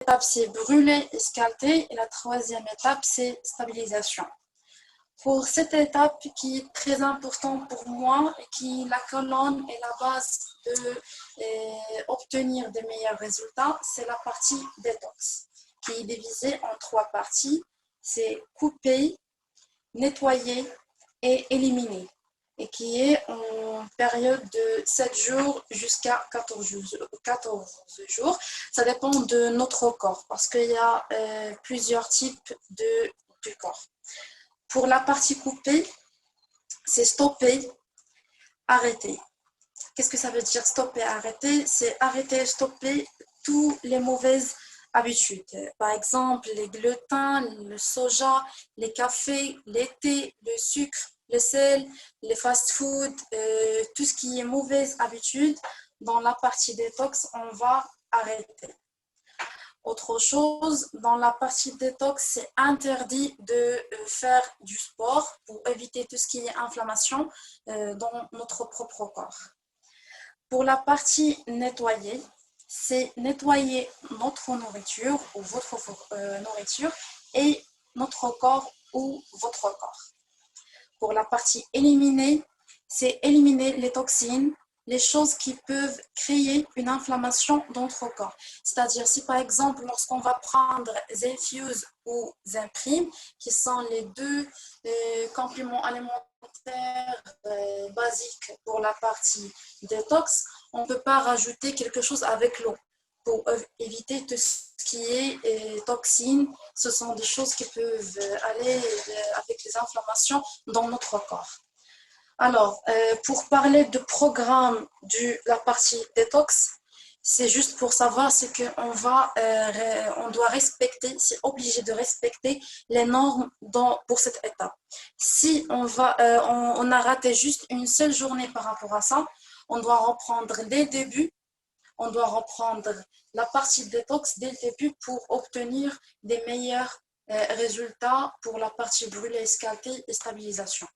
étape, c'est brûler, escalder. Et la troisième étape, c'est stabilisation. Pour cette étape qui est très importante pour moi, qui est la colonne et la base de obtenir des meilleurs résultats, c'est la partie détox, qui est divisée en trois parties. C'est couper, nettoyer et éliminer, et qui est en période de 7 jours jusqu'à 14 jours. Ça dépend de notre corps, parce qu'il y a plusieurs types du corps. Pour la partie coupée, c'est stopper, arrêter. Qu'est-ce que ça veut dire stopper, arrêter? C'est arrêter, stopper toutes les mauvaises habitudes. Par exemple, les glutins, le soja, les cafés, les thés, le sucre, le sel, les fast-food, tout ce qui est mauvaise habitude. Dans la partie détox, on va arrêter. Autre chose, dans la partie détox, c'est interdit de faire du sport pour éviter tout ce qui est inflammation dans notre propre corps. Pour la partie nettoyer, c'est nettoyer notre nourriture ou votre nourriture et notre corps ou votre corps. Pour la partie éliminer, c'est éliminer les toxines, les choses qui peuvent créer une inflammation dans notre corps. C'est-à-dire, si par exemple, lorsqu'on va prendre Zenfuse ou Zenprime, qui sont les deux compléments alimentaires basiques pour la partie détox, on ne peut pas rajouter quelque chose avec l'eau pour éviter tout ce qui est toxines. Ce sont des choses qui peuvent aller avec les inflammations dans notre corps. Alors, pour parler de programme de la partie détox, c'est juste pour savoir, c'est on doit respecter, c'est obligé de respecter les normes pour cette étape. Si on a raté juste une seule journée par rapport à ça, on doit reprendre dès le début, on doit reprendre la partie détox dès le début pour obtenir des meilleurs résultats pour la partie brûlée, escaltée et stabilisation.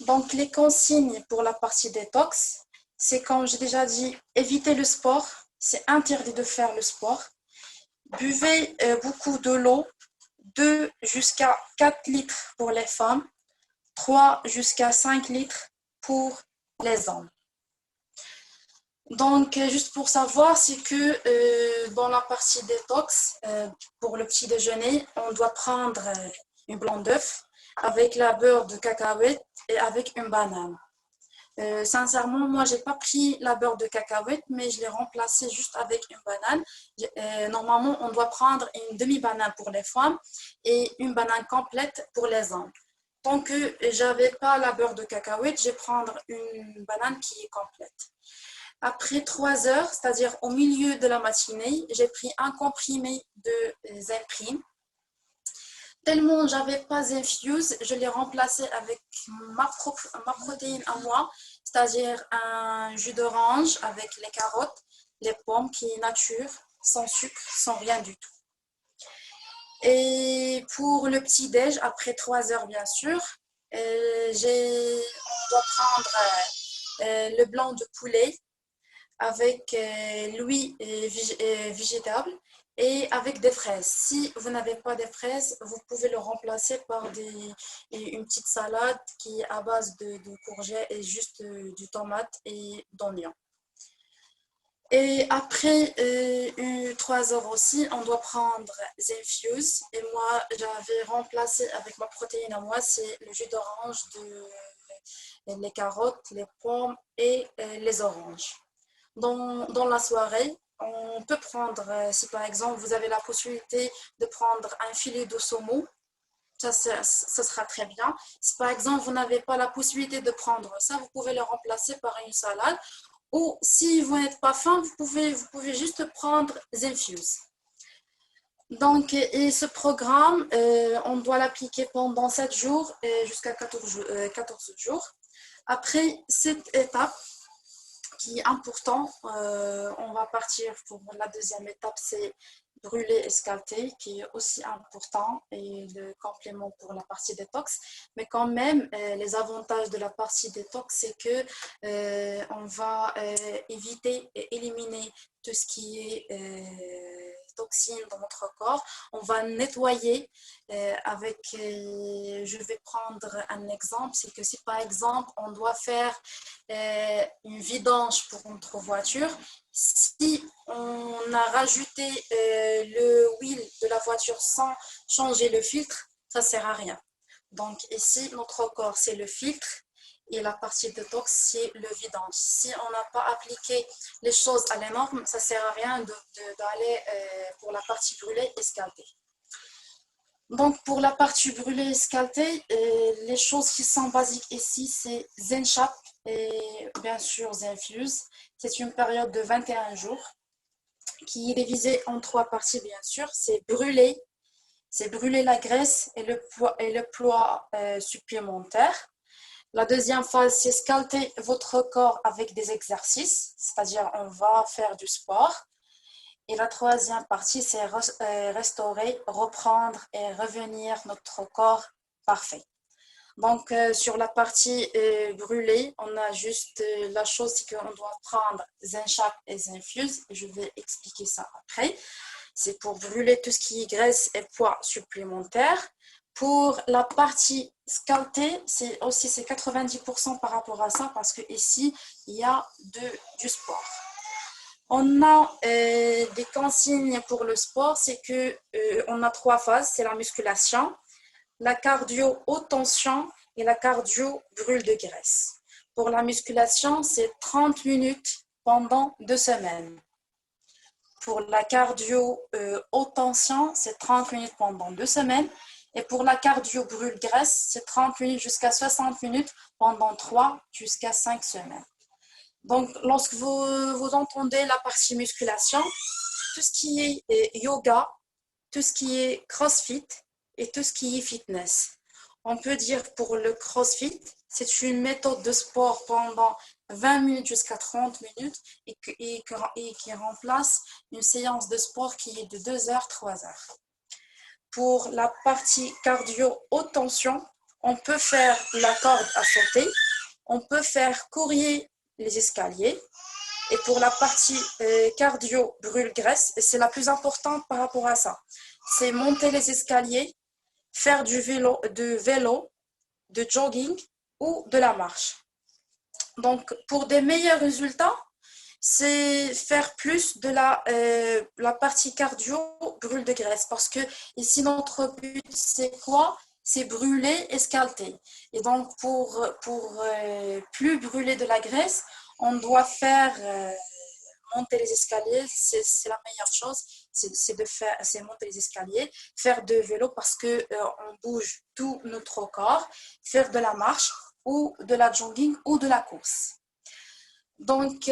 Donc, les consignes pour la partie détox, c'est comme j'ai déjà dit, éviter le sport, c'est interdit de faire le sport. Buvez beaucoup de l'eau, 2 jusqu'à 4 litres pour les femmes, 3 jusqu'à 5 litres pour les hommes. Donc, juste pour savoir, c'est que dans la partie détox, pour le petit déjeuner, on doit prendre une blanc d'œuf avec la beurre de cacahuète et avec une banane. Sincèrement, moi, j'ai pas pris la beurre de cacahuète, mais je l'ai remplacée juste avec une banane. Normalement, on doit prendre une demi-banane pour les femmes et une banane complète pour les hommes. Tant que j'avais pas la beurre de cacahuète, je vais prendre une banane qui est complète. Après 3 heures, c'est-à-dire au milieu de la matinée, j'ai pris un comprimé de Zenprime. Tellement j'avais pas Zenfuse, je l'ai remplacé avec ma protéine à moi, c'est-à-dire un jus d'orange avec les carottes, les pommes qui est nature, sans sucre, sans rien du tout. Et pour le petit-déj, après 3 heures bien sûr, on doit prendre le blanc de poulet avec l'huile végétale et avec des fraises. Si vous n'avez pas de fraises, vous pouvez le remplacer par une petite salade qui est à base de courgettes et juste du tomate et d'oignons. Et après 3 heures aussi, on doit prendre Zenfuse. Et moi, j'avais remplacé avec ma protéine à moi, c'est le jus d'orange, les carottes, les pommes et les oranges. Dans la soirée, on peut prendre, si par exemple vous avez la possibilité de prendre un filet de saumon, ça sera très bien. Si par exemple vous n'avez pas la possibilité de prendre ça, vous pouvez le remplacer par une salade. Ou si vous n'êtes pas faim, vous pouvez juste prendre Zenfuse. Donc, et ce programme, on doit l'appliquer pendant 7 jours jusqu'à 14 jours. Après cette étape, qui est important, on va partir pour la deuxième étape, c'est brûler, escalter, qui est aussi important et le complément pour la partie détox. Mais quand même, les avantages de la partie détox, c'est que on va éviter et éliminer tout ce qui est toxines dans notre corps. On va nettoyer je vais prendre un exemple, c'est que si par exemple on doit faire une vidange pour notre voiture, si on a rajouté le huile de la voiture sans changer le filtre, ça ne sert à rien. Donc ici, notre corps, c'est le filtre et la partie détox, c'est le vidange. Si on n'a pas appliqué les choses à la norme, ça ne sert à rien d'aller pour la partie brûlée escaltée. Donc pour la partie brûlée escaltée, les choses qui sont basiques ici, c'est Zenshap et bien sûr Zenfuse. C'est une période de 21 jours qui est divisée en 3 parties bien sûr. C'est brûler la graisse et le poids supplémentaire. La deuxième phase, c'est scalter votre corps avec des exercices, c'est-à-dire on va faire du sport. Et la troisième partie, c'est restaurer, reprendre et revenir notre corps parfait. Donc, sur la partie brûlée, on a juste la chose, c'est qu'on doit prendre Zenshap et Zenfuse. Je vais expliquer ça après. C'est pour brûler tout ce qui est graisse et poids supplémentaires. Pour la partie scaltée, c'est 90% par rapport à ça parce que ici, il y a du sport. On a des consignes pour le sport, c'est que on a 3 phases, c'est la musculation, la cardio haute tension et la cardio brûle de graisse. Pour la musculation, c'est 30 minutes pendant 2 semaines. Pour la cardio haute tension, c'est 30 minutes pendant 2 semaines. Et pour la cardio brûle graisse, c'est 30 minutes jusqu'à 60 minutes pendant 3 jusqu'à 5 semaines. Donc, lorsque vous entendez la partie musculation, tout ce qui est yoga, tout ce qui est crossfit et tout ce qui est fitness. On peut dire pour le crossfit, c'est une méthode de sport pendant 20 minutes jusqu'à 30 minutes et qui remplace une séance de sport qui est de 2 heures, 3 heures. Pour la partie cardio haute tension, on peut faire la corde à sauter, on peut faire courir les escaliers. Et pour la partie cardio brûle graisse, et c'est la plus importante par rapport à ça, c'est monter les escaliers, faire du vélo, de jogging ou de la marche. Donc pour des meilleurs résultats, c'est faire plus de la partie cardio brûle de graisse parce que ici notre but c'est quoi? C'est brûler, escalter. Et donc pour plus brûler de la graisse, on doit faire monter les escaliers, c'est la meilleure chose, c'est monter les escaliers, faire de vélo parce que on bouge tout notre corps, faire de la marche ou de la jogging ou de la course. Donc,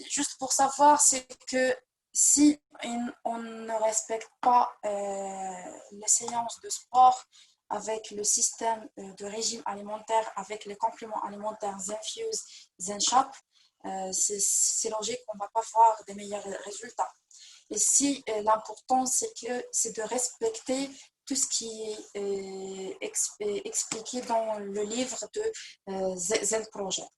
juste pour savoir, c'est que si on ne respecte pas les séances de sport avec le système de régime alimentaire, avec les compléments alimentaires Zenfuse, Zenshap, c'est logique qu'on ne va pas voir des meilleurs résultats. Et si l'important, c'est de respecter tout ce qui est expliqué dans le livre de Zen Project.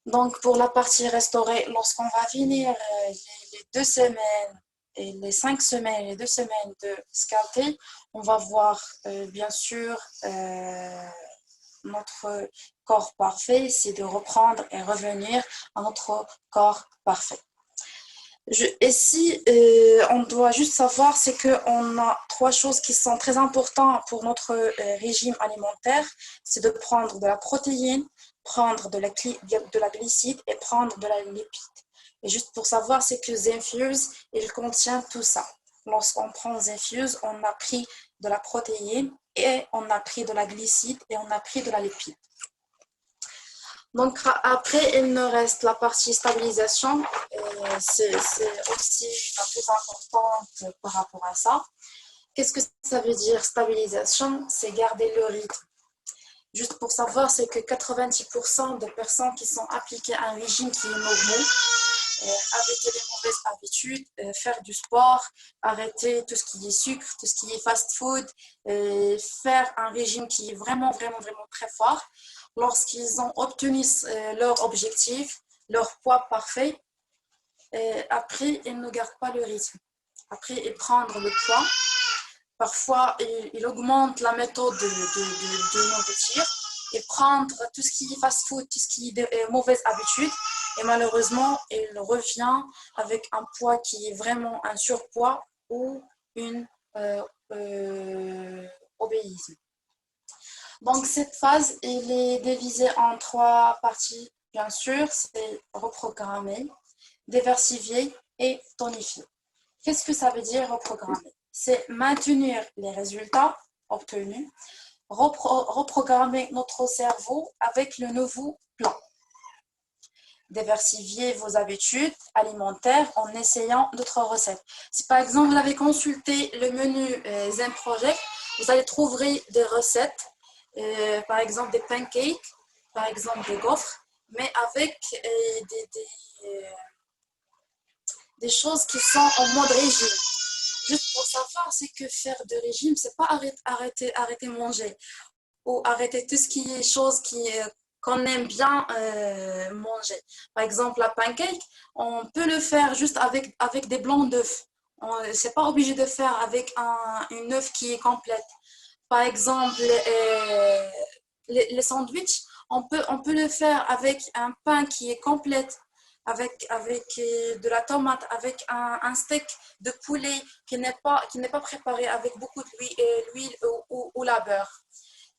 Donc, pour la partie restaurée, lorsqu'on va finir les 2 semaines et les 5 semaines et les 2 semaines de scalter, on va voir bien sûr notre corps parfait, c'est de reprendre et revenir à notre corps parfait. On doit juste savoir, c'est qu'on a 3 choses qui sont très importantes pour notre régime alimentaire. C'est de prendre de la protéine, prendre de la glycide et prendre de la lipide. Et juste pour savoir, c'est que Zenfuse, il contient tout ça. Lorsqu'on prend Zenfuse, on a pris de la protéine et on a pris de la glycide et on a pris de la lipide. Donc après, il nous reste la partie stabilisation. C'est aussi la plus importante par rapport à ça. Qu'est-ce que ça veut dire stabilisation? C'est garder le rythme. Juste pour savoir, c'est que 90% des personnes qui sont appliquées à un régime qui est normal, arrêter les mauvaises habitudes, faire du sport, arrêter tout ce qui est sucre, tout ce qui est fast-food, faire un régime qui est vraiment très fort. Lorsqu'ils ont obtenu leur objectif, leur poids parfait, après, il ne garde pas le rythme. Après, il prend le poids. Parfois, il augmente la méthode de nourriture et prendre tout ce qui est fast-food, tout ce qui est mauvaise habitude. Et malheureusement, il revient avec un poids qui est vraiment un surpoids ou une euh, obéisme. Donc, cette phase, elle est divisée en 3 parties, bien sûr. C'est reprogrammer, diversifier et tonifier. Qu'est-ce que ça veut dire reprogrammer? C'est maintenir les résultats obtenus, reprogrammer notre cerveau avec le nouveau plan. Diversifier vos habitudes alimentaires en essayant d'autres recettes. Si par exemple vous avez consulté le menu Zen Project, vous allez trouver des recettes, par exemple des pancakes, par exemple des gaufres, mais avec des choses qui sont en mode régime. Juste pour savoir, c'est que faire de régime, c'est pas arrêter manger ou arrêter tout ce qui est choses qu'on aime bien manger. Par exemple, la pancake, on peut le faire juste avec des blancs d'œufs. C'est pas obligé de faire avec une œuf qui est complète. Par exemple, les sandwichs, on peut le faire avec un pain qui est complet, avec de la tomate, avec un steak de poulet qui n'est pas préparé avec beaucoup d'huile ou la beurre.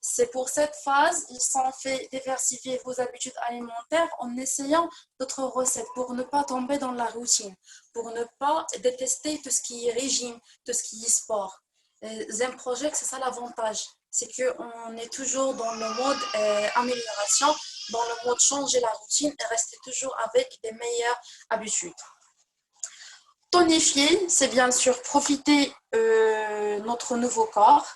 C'est pour cette phase, ils sont fait diversifier vos habitudes alimentaires en essayant d'autres recettes pour ne pas tomber dans la routine, pour ne pas détester tout ce qui est régime, tout ce qui est sport. Zen Project, c'est ça l'avantage, c'est qu'on est toujours dans le mode amélioration, dans le mode changer la routine et rester toujours avec des meilleures habitudes. Tonifier, c'est bien sûr profiter notre nouveau corps,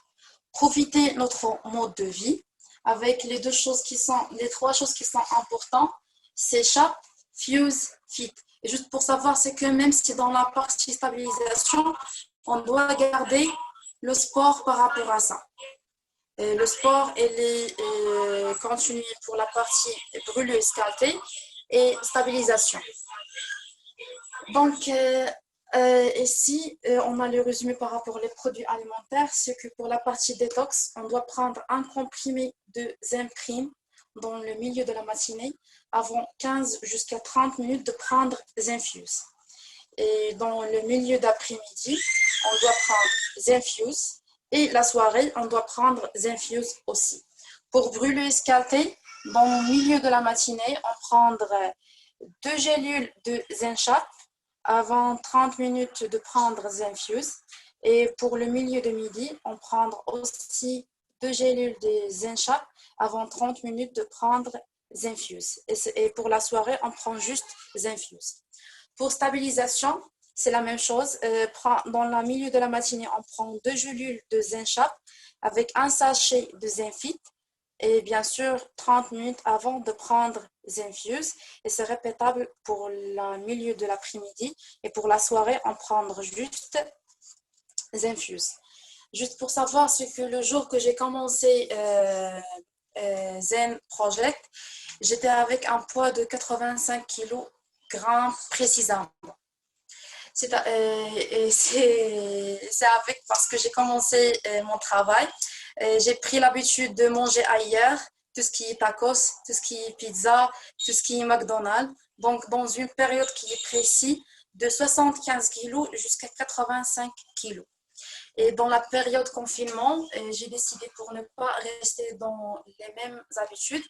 profiter notre mode de vie, avec les 3 choses qui sont importantes, c'est SHAP, Fuse, Fit. Et juste pour savoir, c'est que même si dans la partie stabilisation, on doit garder le sport par rapport à ça. Et le sport, il est continué pour la partie brûlure, escaltée et stabilisation. Donc, ici, on a le résumé par rapport aux produits alimentaires. C'est que pour la partie détox, on doit prendre un comprimé de Zenprime dans le milieu de la matinée, avant 15 jusqu'à 30 minutes de prendre Zenfuse. Et dans le milieu d'après-midi, on doit prendre Zenfuse. Et la soirée, on doit prendre Zenfuse aussi. Pour brûler escalté, dans le milieu de la matinée, on prendra 2 gélules de Zenchap avant 30 minutes de prendre Zenfuse. Et pour le milieu de midi, on prend aussi 2 gélules de Zenchap avant 30 minutes de prendre Zenfuse. Et pour la soirée, on prend juste Zenfuse. Pour stabilisation, c'est la même chose. Dans le milieu de la matinée, on prend 2 gélules de Zenchap avec un sachet de Zenfit. Et bien sûr, 30 minutes avant de prendre Zenfuse. Et c'est répétable pour le milieu de l'après-midi. Et pour la soirée, on prend juste Zenfuse. Juste pour savoir, c'est que le jour que j'ai commencé Zen Project, j'étais avec un poids de 85 kg précisément. C'est avec parce que j'ai commencé mon travail. J'ai pris l'habitude de manger ailleurs, tout ce qui est tacos, tout ce qui est pizza, tout ce qui est McDonald's. Donc, dans une période qui est précise, de 75 kg jusqu'à 85 kg. Et dans la période confinement, j'ai décidé pour ne pas rester dans les mêmes habitudes,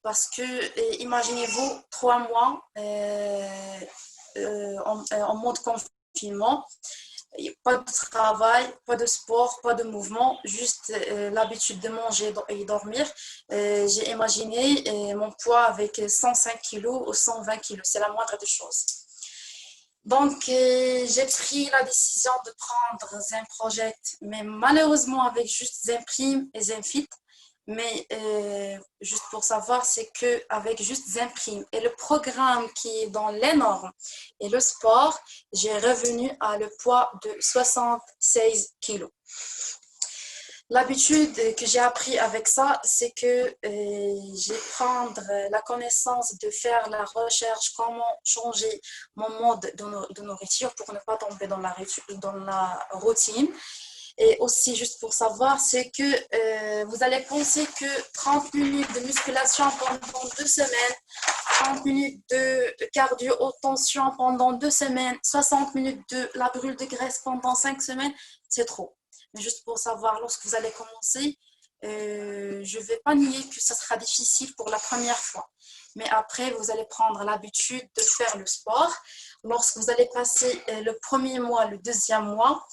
parce que, imaginez-vous, 3 mois en mode confinement, pas de travail, pas de sport, pas de mouvement, juste l'habitude de manger et dormir. J'ai imaginé mon poids avec 105 kg ou 120 kg, c'est la moindre des choses. Donc, j'ai pris la décision de prendre Zen Project, mais malheureusement avec juste Zenprime et Zenfit. Mais juste pour savoir, c'est qu'avec juste Zenprime et le programme qui est dans les normes et le sport, j'ai revenu à le poids de 76 kg. L'habitude que j'ai appris avec ça, c'est que j'ai prendre la connaissance de faire la recherche, comment changer mon mode de nourriture pour ne pas tomber dans la routine. Et aussi, juste pour savoir, c'est que vous allez penser que 30 minutes de musculation pendant 2 semaines, 30 minutes de cardio haute tension pendant 2 semaines, 60 minutes de la brûle de graisse pendant 5 semaines, c'est trop. Mais juste pour savoir, lorsque vous allez commencer, je ne vais pas nier que ça sera difficile pour la première fois. Mais après, vous allez prendre l'habitude de faire le sport. Lorsque vous allez passer le premier mois, le deuxième mois,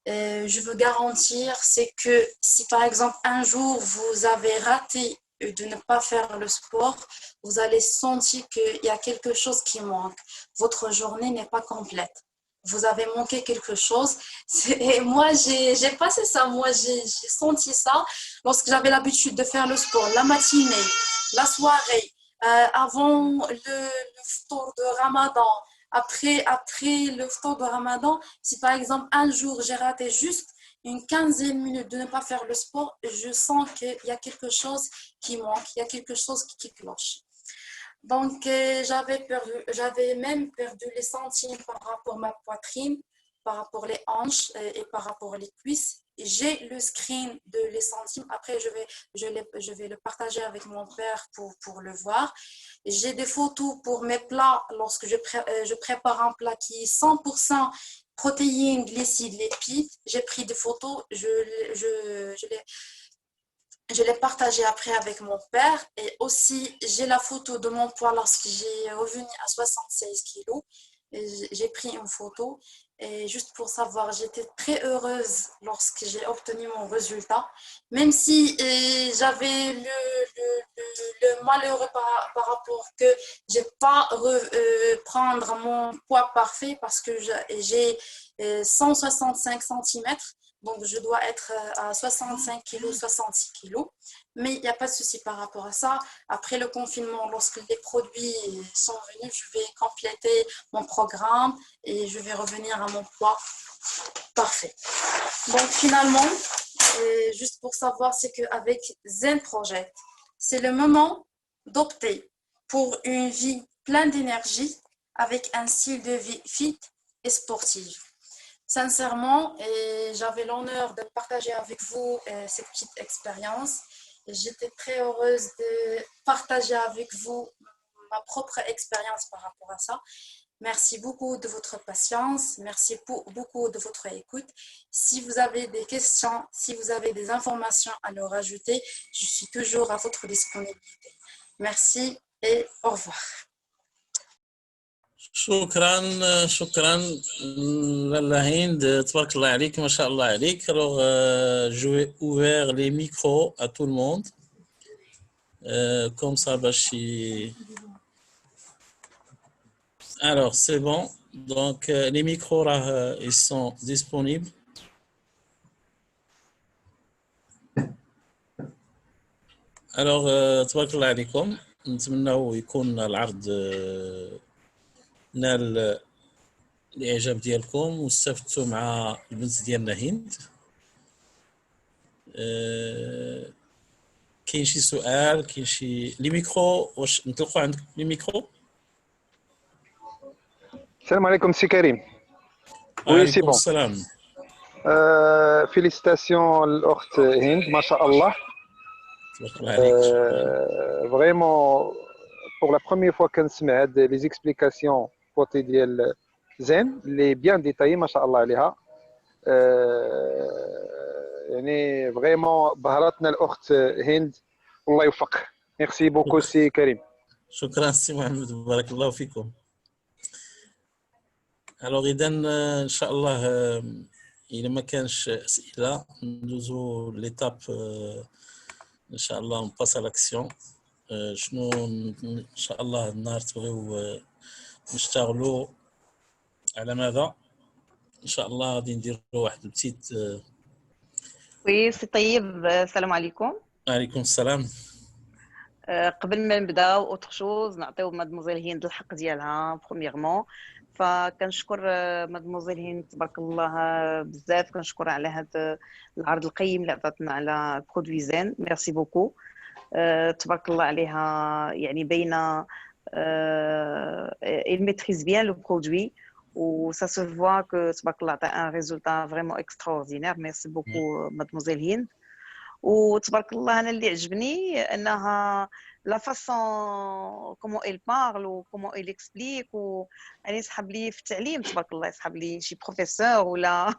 je veux garantir, c'est que si par exemple un jour vous avez raté de ne pas faire le sport, vous allez sentir qu'il y a quelque chose qui manque. Votre journée n'est pas complète. Vous avez manqué quelque chose. Et moi, j'ai passé ça. Moi, j'ai senti ça lorsque j'avais l'habitude de faire le sport, la matinée, la soirée, avant le tour de Ramadan. Après le temps de Ramadan, si par exemple un jour j'ai raté juste une quinzaine de minutes de ne pas faire le sport, je sens qu'il y a quelque chose qui manque, il y a quelque chose qui cloche. Donc, j'avais même perdu les centimes par rapport à ma poitrine, par rapport les hanches et par rapport les cuisses. J'ai le screen de les centimes. Après, je vais le partager avec mon père pour le voir. J'ai des photos pour mes plats lorsque je prépare un plat qui est 100% protéines, glucides, lipides. J'ai pris des photos, je l'ai partagé après avec mon père et aussi j'ai la photo de mon poids lorsque j'ai revenu à 76 kilos. J'ai pris une photo et juste pour savoir, j'étais très heureuse lorsque j'ai obtenu mon résultat. Même si j'avais le malheureux par rapport que je n'ai pas prendre mon poids parfait parce que j'ai 165 centimètres. Donc, je dois être à 65 kilos, 66 kilos. Mais il n'y a pas de souci par rapport à ça. Après le confinement, lorsque les produits sont venus, je vais compléter mon programme et je vais revenir à mon poids parfait. Donc, finalement, juste pour savoir, c'est qu'avec Zen Project, c'est le moment d'opter pour une vie pleine d'énergie avec un style de vie fit et sportif. Sincèrement, j'avais l'honneur de partager avec vous cette petite expérience. J'étais très heureuse de partager avec vous ma propre expérience par rapport à ça. Merci beaucoup de votre patience, merci beaucoup de votre écoute. Si vous avez des questions, si vous avez des informations à nous rajouter, je suis toujours à votre disponibilité. Merci et au revoir. شكرا لاله هند تبارك الله عليك ما شاء الله عليك. Alors je vais ouvrir les micros à tout le monde comme ça باش alors c'est bon donc les micros là ils sont disponibles. alors تبارك الله عليكم نتمنوا يكون العرض نال الاعجاب ديالكم واستفدتوا مع البنت ديالنا هند. كاين شي سؤال كاين شي لي ميكرو واش نطلقوا عندك لي ميكرو؟ السلام عليكم سي كريم. وي سي وعليكم بون. السلام. فيليسيتاسيون الاخت هند ما شاء الله. تبارك الله عليك. فريمون بور لا بروميير فوا كنسمع هاد لي زيكسبليكاسيون كوتي ديال زين لي بيان ديتايي ما شاء الله عليها. يعني فريمون بهرتنا الاخت هند والله يوفق. ميرسي بوكو سي كريم. شكرا سي محمد بارك الله فيكم. الوغ اذا ان شاء الله الا ما كانش اسئله ندوزو ليتاب ان شاء الله اون باس لاكسيون. شنو ان شاء الله النهار تبغيو نشتغلوا على ماذا؟ ان شاء الله غادي نديروا واحد البتيت. وي سي طيب السلام عليكم. وعليكم السلام. قبل ما نبداو اوتر شوز نعطيو مادموزيل هند الحق ديالها برومييرمون فكنشكر مدموزيل هند تبارك الله بزاف، كنشكر على هذا العرض القيم اللي عطاتنا على برودوي زين. ميرسي بوكو. تبارك الله عليها، يعني باينه il maîtrise bien le produit ou ça se voit que تبارك الله عطى un résultat vraiment extraordinaire. Merci beaucoup mademoiselle Hind. وتبارك الله انا اللي عجبني انها لا فاسون كومون il parle و كومون il explique، و يعني يسحب لي في التعليم تبارك الله، يسحب لي شي بروفيسور ولا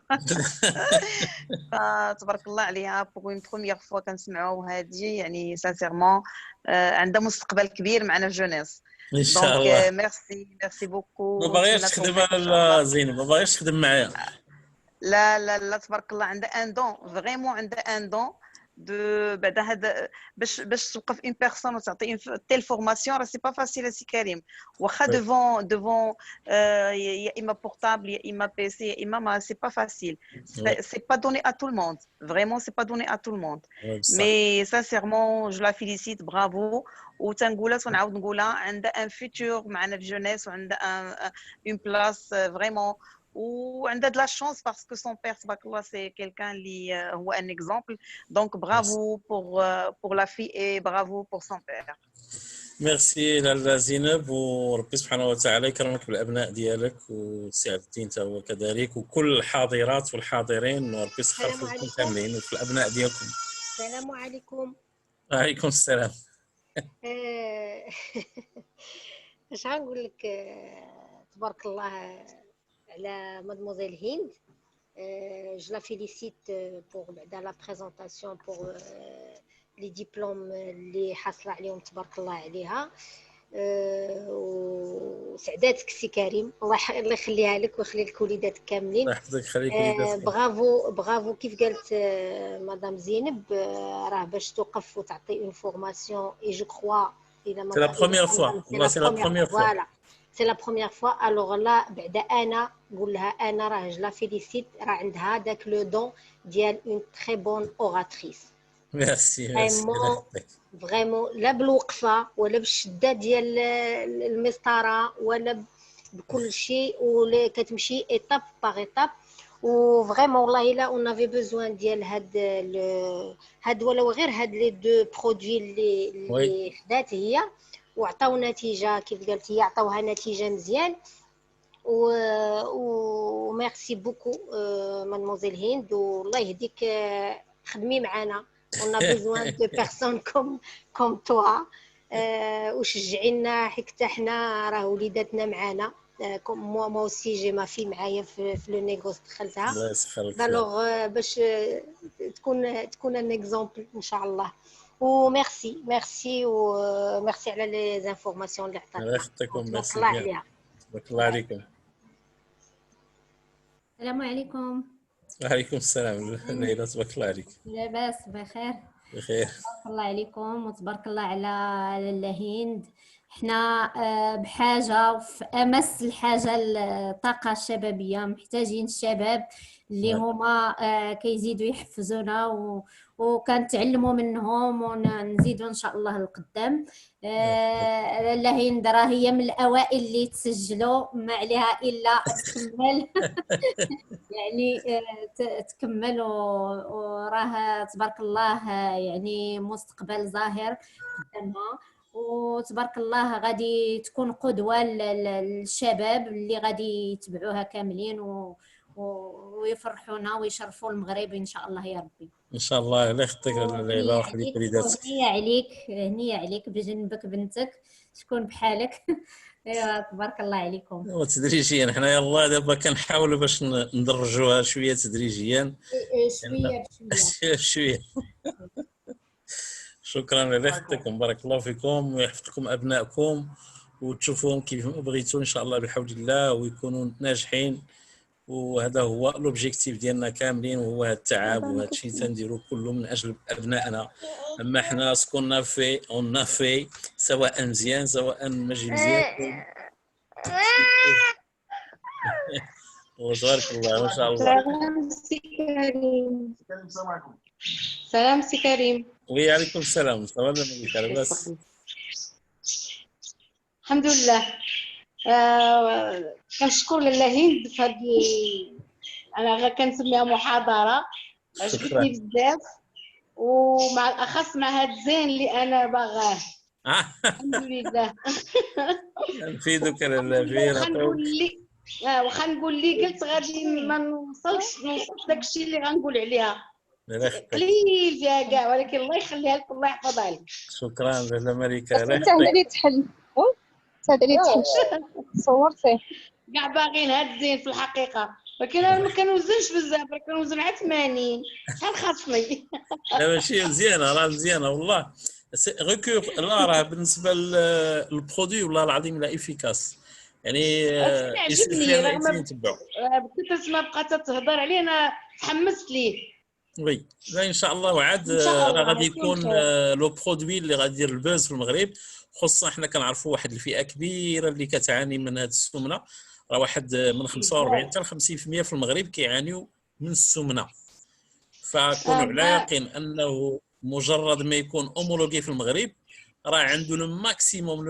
فتبارك الله عليها. بوغ اون بروميير فوا كنسمعوا هذه، يعني سانسيرمون عندها مستقبل كبير معنا الجونيس. ان شاء الله. ميرسي بوكو. ما باغيش تخدم على زينب، ما باغيش تخدم معايا. لا تبارك الله عندها ان دون، فريمون عندها ان دون دو بعد هذا باش توقف اون بيرسون وتعطي تيل فورماسيون، راه سي با فاسيل سي كريم. واخا ديفون يا اما بورتابل يا اما بي سي يا اما ما، سي با فاسيل، سي با دوني ا تو الموند، فريمون سي با دوني ا تو الموند. مي سانسيرمون جو لا فيليسيت، برافو. وتنقولها ونعاود نقولها، عندها ان فيتور معنا في جونيس، وعندها اون بلاص فريمون، وعندها de la chance parce que son père تبارك الله c'est quelqu'un اللي هو un exemple. Donc bravo pour la fille et bravo pour son père. ميرسي لاله زينب، وربي سبحانه وتعالى يكرمك بالابناء ديالك، وسعد الدين تا هو كذلك، وكل الحاضرات والحاضرين، وربي يسخر فيكم كاملين وفي الابناء ديالكم. السلام عليكم. وعليكم السلام. اش غنقول لك، تبارك الله على مادموزيل هند. Je la félicite pour la présentation, pour les diplômes اللي حاصله عليهم تبارك الله عليها. وسعداتك سي كريم، الله يخليها لك ويخلي لك وليداتك كاملين. الله يحفظك، يخليك وليداتك. برافو كيف قالت مدام زينب، راه باش توقف وتعطي اون فورماسيون اي جو كخوا الى سي لا بروميير فوا، والله سي لا بروميير فوا. فوالا سي لا بروميير فوا. الوغ لا بعدا انا نقول لها، انا راه جو لا فيليسيت، راه عندها داك لو دون ديال اون تري بون اوراتريس. ميرسي فريمون لا بالوقفه ولا بالشده ديال المسطره ولا بكل شيء، ولا كتمشي ايتاب باغ ايتاب. وفريمون والله الا اون افي بوزوان ديال هاد ولو غير هاد لي دو برودوي اللي خدات هي وعطاو نتيجه كيف قالت هي، عطاوها نتيجه مزيان. و ميرسي بوكو مادموزيل هند، والله يهديك، خدمي معنا. on a besoin de personnes comme toi. وشجعينا حتى حنا راه وليداتنا معانا. moi aussi j'ai ma fille معايا في لو نيغوس دخلتها. الله يسخرك. alors باش تكون ان اكزامبل ان شاء الله. وميرسي وميرسي على لي زانفورماسيون اللي عطاتنا. الله يخطيكم. ميرسي عليها. تبارك الله عليكم. السلام عليكم. وعليكم السلام. ليلى تبارك الله عليك. لاباس بخير؟ بخير. تبارك الله عليكم وتبارك الله على هند. حنا بحاجه وفي امس الحاجه الطاقه الشبابيه، محتاجين الشباب اللي هما كيزيدوا يحفزونا وكنتعلموا منهم ونزيدوا ان شاء الله لقدام. لاله هند راه هي من الاوائل اللي تسجلوا، ما عليها الا تكمل يعني تكمل وراه تبارك الله يعني مستقبل ظاهر قدامها. وتبارك الله غادي تكون قدوة للشباب اللي غادي يتبعوها كاملين ويفرحونا ويشرفوا المغرب ان شاء الله يا ربي. ان شاء الله. الله يخطيك ليلى ويخليك وليداتك. هنية عليك بجنبك بنتك شكون بحالك. ايوا تبارك الله عليكم. وتدريجيا حنا يلاه دابا كنحاولوا باش ندرجوها شويه تدريجيا. شويه. شكرا. الله يخطيكم، بارك الله فيكم ويحفظ لكم ابنائكم وتشوفوهم كيف ما بغيتوا ان شاء الله بحول الله ويكونوا ناجحين. وهذا هو لوبجيكتيف ديالنا كاملين، وهو هذا التعب وهذا الشيء تنديروا كله من اجل ابنائنا. اما حنا سكوننا في اون في سواء مزيان سواء ماشي مزيان. وتبارك الله ما شاء الله. سلام سي كريم. السلام عليكم. سلام سي كريم. وعليكم السلام. صباح الخير. لاباس؟ الحمد لله. كنشكر لاله هند في هاد انا كنسميها محاضره، شكرا. عجبتني بزاف، ومع الاخص مع هاد زين اللي انا باغاه. الحمد لله. نفيدك واخا نقول لي واخا نقول لي قلت غادي ما نوصل داكشي اللي غنقول عليها، قليل فيها كاع، ولكن الله يخليها لك الله يحفظها لك. شكرا لاله مليكه. سهل عليه تحل، سهل عليه تحل. صورتيه كاع باغيين هاد زين في الحقيقه، ولكن انا ما كنوزنش بزاف، راه كنوزن على 80. شحال خاصني؟ لا ماشي مزيانه، راه مزيانه والله. ريكور لا راه بالنسبه للبرودوي والله العظيم لا افيكاس، يعني عجبني رغم نتبعو. كنت ما بقات تهضر عليه انا تحمست ليه. وي لا ان شاء الله، وعاد راه غادي يكون لو برودوي اللي غادي يدير البوز في المغرب، خصوصا حنا كنعرفوا واحد الفئه كبيره اللي كتعاني من هذه السمنه، راه واحد من 45 حتى ل 50% في المغرب كيعانيوا من السمنه، فكونوا على يقين انه مجرد ما يكون اومولوغي في المغرب راه عنده لو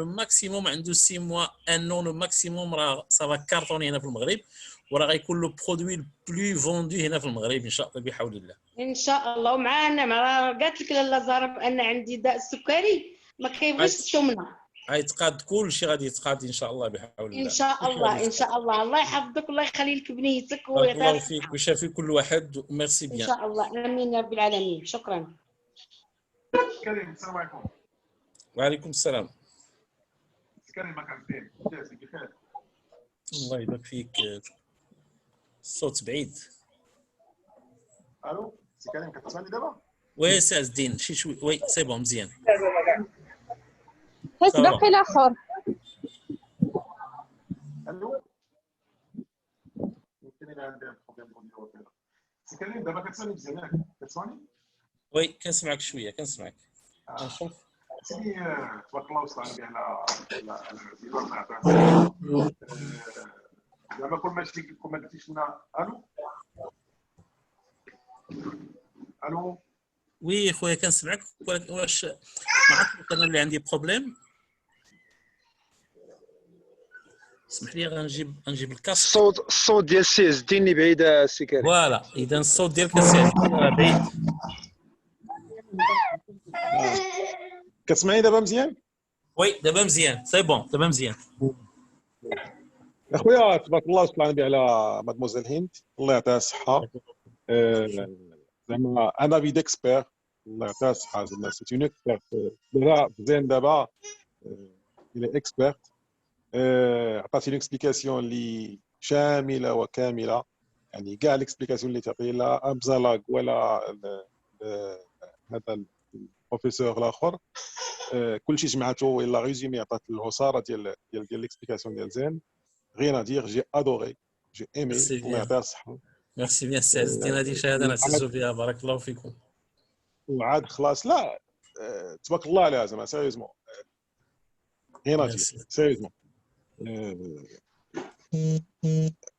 ماكسيموم عنده 6 موا ان نو، لو ماكسيموم راه صافا كارطوني هنا في المغرب، وراه غيكون لو برودوي بلو فوندو هنا في المغرب ان شاء الله بحول الله. ان شاء الله. ومعنا راه قالت لك لاله زهره بان عندي داء السكري ما كيبغيش السمنه، غيتقاد كلشي، غادي يتقاد ان شاء الله بحول الله. ان شاء الله ان شاء الله. الله يحفظك والله يخلي لك بنيتك بارك الله فيك ويشافي كل واحد، وميرسي بيان ان شاء الله. امين يا رب العالمين. شكرا. كريم السلام عليكم. وعليكم السلام. كريم ماك عارفين جالسين بخير. الله يبارك فيك، الصوت بعيد. الو سي كريم كتسمعني دابا؟ وي سي عز الدين شي شوي. وي سي بون مزيان. حيت باقي الاخر. الو يمكن عندي بروبليم ديال سي كريم دابا كتسمعني مزيان كتسمعني؟ وي كنسمعك شويه كنسمعك. نشوف سيدي تبارك الله وصلنا بها على الزيرو تاع زعما كل ما قلتيش لنا الو الو. وي خويا كنسمعك، ولكن واش ما عرفتش انا اللي عندي بروبليم. اسمح لي غنجيب الكاس. الصوت ديال سي عز الدين بعيد سي كريم. فوالا اذا الصوت ديالك سي عز الدين راه بعيد. كتسمعني دابا مزيان؟ وي دابا مزيان سي بون دابا مزيان. اخويا تبارك الله طلعنا به على مادموزيل هند الله يعطيها الصحه. زعما انا في ديكسبير الله يعطيها الصحه، زعما سي اون اكسبيرت دابا زين دابا الى اكسبيرت. عطاتي اكسبليكاسيون اللي شامله وكامله، يعني كاع الاكسبليكاسيون اللي تعطي لا ابزالاك ولا هذا البروفيسور الاخر كلشي جمعته الا ريزومي عطات العصاره ديال الاكسبليكاسيون ديال زين. غير ندير جي ادوري جي ايمي الله يعطيها الصحه. ميرسي بيان سي عز الدين، هذه شهاده نعتزوا بها بارك الله فيكم. وعاد خلاص لا تبارك الله عليها زعما سيريزمون غير ندير سيريزمون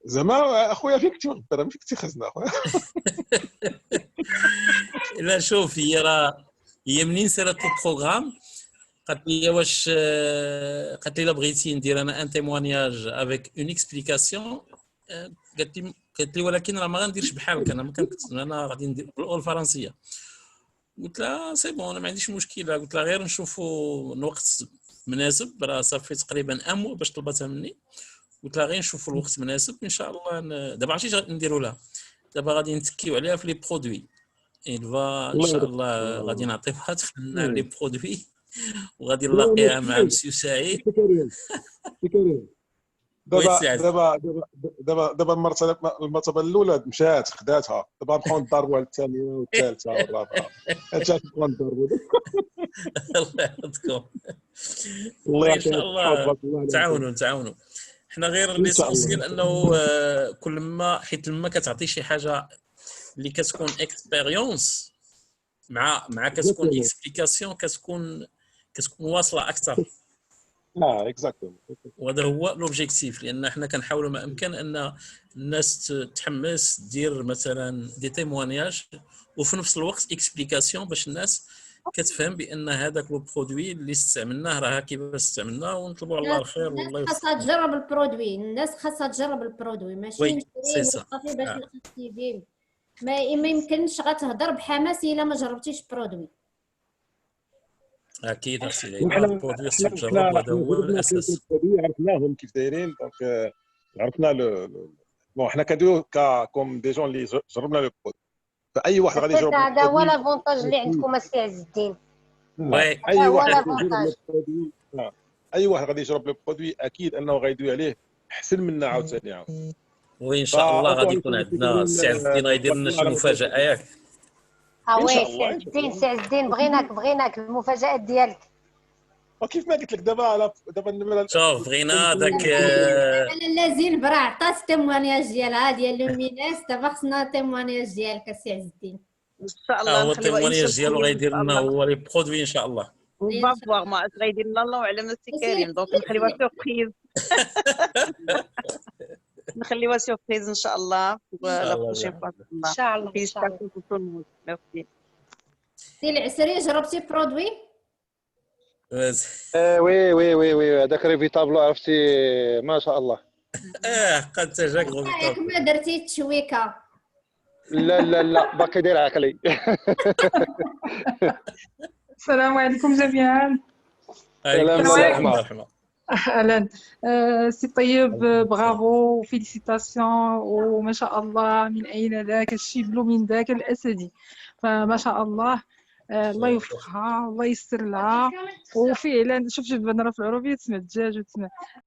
زعما اخويا فيك تغبر فيك تخزنا اخويا. لا شوف هي منين سالت البروغرام قالت لي واش قالت لي لا بغيتي ندير انا ان تيموانياج افيك اون اكسبليكاسيون، قالت لي ولكن راه ما غنديرش بحالك، انا ما كنت انا غادي ندير باللغه الفرنسيه. قلت لها سي بون انا ما عنديش مشكله، قلت لها غير نشوفوا الوقت مناسب، راه صافي تقريبا ان مو باش طلبتها مني. قلت لها غير نشوفوا الوقت مناسب ان شاء الله. دابا عرفتي غادي نديروا لها، دابا غادي نتكيو عليها في لي برودوي الفا ان شاء الله، غادي نعطيوها تفنن لي برودوي وغادي نلاقيها مع مسيو سعيد. دابا المرتبه الاولى مشات خداتها، دابا نبقاو نضربوا على الثانيه والثالثه والرابعه حتى نبقاو نضربوا. الله يحفظكم. الله ان شاء الله تعاونوا حنا غير ليسونسيال انه كل ما حيت لما كتعطي شي حاجه اللي كتكون اكسبيريونس مع كتكون اكسبليكاسيون كتكون واصله اكثر. اكزاكتومون. وهذا هو لوبجيكتيف، لان حنا كنحاولوا ما امكن ان الناس تحمس دير مثلا دي تيموانياج وفي نفس الوقت اكسبليكاسيون باش الناس كتفهم بان هذاك لو برودوي اللي استعملناه راه كيفاش استعملناه ونطلبوا الله الخير والله الناس يوفقك. خاصها تجرب البرودوي، الناس خاصها تجرب البرودوي، ماشي وي نشريه سي سا. وصافي باش نأكتيفيه. ما يمكنش غتهضر بحماس الا ما جربتيش برودوي. اكيد اختي ليلى وحنا البرودوي خصك تجرب حنا وهذا هو جربنا الاساس. البرودوي، عرفناهم كيف دايرين، دونك عرفنا بون حنا كنديرو كوم دي جون اللي جربنا لو برودوي، فاي واحد غادي يجرب هذا هو البرودوي لافونتاج اللي عندكم السي عز الدين. وي اي هو واحد غادي لافونتاج. يجرب البرودوي، اي واحد غادي يجرب البرودوي اكيد انه غيدوي عليه احسن منا عاوتاني عاود. وي ان شاء الله غادي يكون عندنا السي عز الدين غيدير لنا شي مفاجاه ياك. وي شاء سي الله، عز إن شاء الدين، الله. سي عز الدين، بغيناك المفاجآت ديالك. وكيف ما قلت لك دابا شوف بغينا داك لازم برا عطات تيموانياج ديالها ديال لومينيس، دابا خصنا تيموانياج ديالك السي عز الدين. ان شاء الله هو نخليوها التيموانياج ديالو غيدير لنا هو لي برودوي ان شاء الله. وفا فواغ ما اش غيدير لنا الله اعلم السي كريم، دونك نخليوها سوربريز. نخليوها سوربريز ان شاء الله لا بروشين فوا ان شاء الله. ان شاء الله. فيسيتاسيون تو الموند. ميرسي. سي العسري جربتي برودوي؟ وي وي وي وي هذاك ريفيتابلو عرفتي ما شاء الله. قد جاك ياك ما درتي تشويكه؟ لا لا لا باقي داير عقلي. السلام عليكم جميعا. عليكم السلام ورحمه. اهلا. سي طيب، برافو وفيليسيتاسيون وما شاء الله، من اين ذاك الشبل من ذاك الاسد، فما شاء الله. الله يوفقها، الله يسر لها. وفعلا شوف بان راه في العروبيه تسمع الدجاج وتسمع